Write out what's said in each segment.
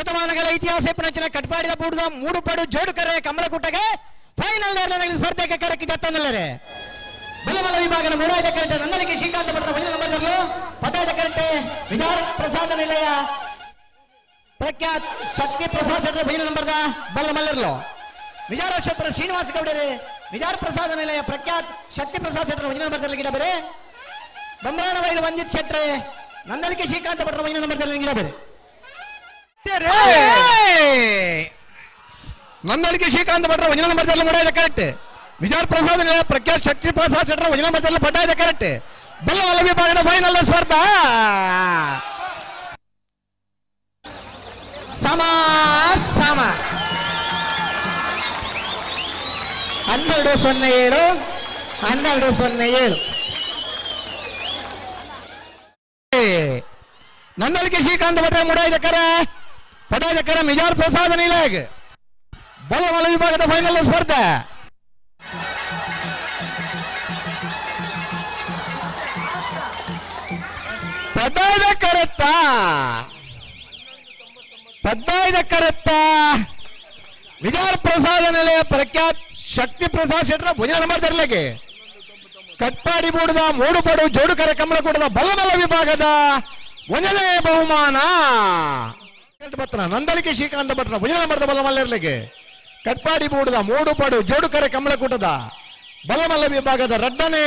ಶತಮಾನಗಳ ಇತಿಹಾಸ ಪುಣಚಿನ ಕಟ್ಪಾಡಿದ ಬೂಡುದ ಮೂಡು ಪಡು ಜೋಡು ಕರೆ ಕಮಲಕುಟ್ಟಗೆ ಫೈನಲ್ ಸ್ಪರ್ಧೆಗೆ ಕರಕಿದ ತಂದಲ್ಲರೆ ಬಲಮಲ ವಿಭಾಗದ ಮೂಡಾಯ್ದ ಕರೆಂಟೆ ನಂದಲಿಗೆ ಶ್ರೀಕಾಂತ ಭಟ್ರ ಮೊದಲ ನಂಬರ್ಗಳು ಪದಾಯ್ದ ಕರೆಂಟೆ ವಿಧಾನ ಪ್ರಸಾದ ನಿಲಯ ಪ್ರಖ್ಯಾತ್ ಶಕ್ತಿ ಪ್ರಸಾದ್ ಶೆಟ್ಟರ್ ಮೊದಲ ನಂಬರ್ದ ಬಲ್ಲಮಲ್ಲರ್ಲು ವಿಜಾರೇಶ್ವರ ಶ್ರೀನಿವಾಸ ಗೌಡರು ವಿಜಾರ ಪ್ರಸಾದ ನಿಲಯ ಪ್ರಖ್ಯಾತ್ ಶಕ್ತಿ ಪ್ರಸಾದ್ ಶೆಟ್ಟರ್ ಮೊದಲ ನಂಬರ್ದಲ್ಲಿ ಗಿಡ ಬೇರೆ ಬಂಬರಾಣ ಬೈಲು ವಂದಿತ್ ಶೆಟ್ರೆ ನಂದಲಿಕೆ ಶ್ರೀಕಾಂತ ಭಟ್ರ ಮೊದಲ ನಂಬರ್ದಲ್ಲಿ ಗಿಡ ಬೇರೆ ನಂದಲಿಕೆ ಶ್ರೀಕಾಂತ ಭಟ್ರ ಒಂದನೇ ನಂಬರ್ದಲ್ಲಿ ಮೂಡಾಯ್ದ ಕರೆಕ್ಟ್ ವಿಜಾರ ಪ್ರಸಾದ್ ಪ್ರಖ್ಯಾತ್ ಶಕ್ತಿ ಪ್ರಸಾದ್ ಶೆಟ್ಟರ್ ಒಂದನೇ ನಂಬರ್ದಲ್ಲಿ ಪಡ್ಡಾಯ್ದ ಕರೆಕ್ಟ್ ಬಲ್ಲಮಲ್ಲ ವಿಭಾಗದ ಫೈನಲ್ ಸ್ಪರ್ಧಾ ಸಮ 12-07 12-07 ನಂದಲಿಕೆ ಶ್ರೀಕಾಂತ ಭಟ್ರ ಮೂಡಾಯ್ದ ಕರೆ ಪಡ್ಡಾಯ್ದ ಕರೆ ವಿಜಾರ ಪ್ರಸಾದ್ ನಿಲಯಗ್ ಬಲ್ಲಮಲ್ಲ ವಿಭಾಗದ ಫೈನಲ್ ಸ್ಪರ್ಧೆ ಪಡ್ಡಾಯ್ದ ಕರೆತ್ತ ವಿಜಾರ ಪ್ರಸಾದ ನಿಲಯ ಪ್ರಖ್ಯಾತ್ ಶಕ್ತಿ ಪ್ರಸಾದ್ ಶೆಟ್ಟರ್ ಮುಂದಿನ ನಂಬರ್ ತರಲಿಕ್ಕೆ ಕಟ್ಪಾಡಿ ಬೂಡದ ಮೂಡು ಪಡು ಜೋಡು ಕರೆ ಕಮಲ ಕೂಡದ ಬಲಮಲ್ಲ ವಿಭಾಗದ ಒಂದನೇ ಬಹುಮಾನ ನಂದಲಿಕೆ ಶ್ರೀಕಾಂತ ಭಟ್ರ ಮುಂದಿನ ನಂಬರ್ದ ಬಲಮಲ್ಲ ಇರ್ಲಿಕ್ಕೆ ಕಟ್ಪಾಡಿ ಬೂಡದ ಮೂಡು ಪಡು ಜೋಡು ಕರೆ ಕಮಲ ಕೂಟದ ಬಲಮಲ್ಲ ವಿಭಾಗದ ಎರಡನೇ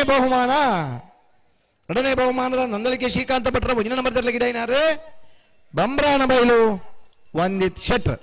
ಬಹುಮಾನದ ನಂದಲಿಕೆ ಶ್ರೀಕಾಂತ ಭಟ್ರ ಮುಂದಿನ ನಂಬರ್ ತರಲಿಕ್ಕೆ ಬಂಬ್ರಾಣ ಬೈಲು ವಂದಿತ್ ಶೆಟ್ರ್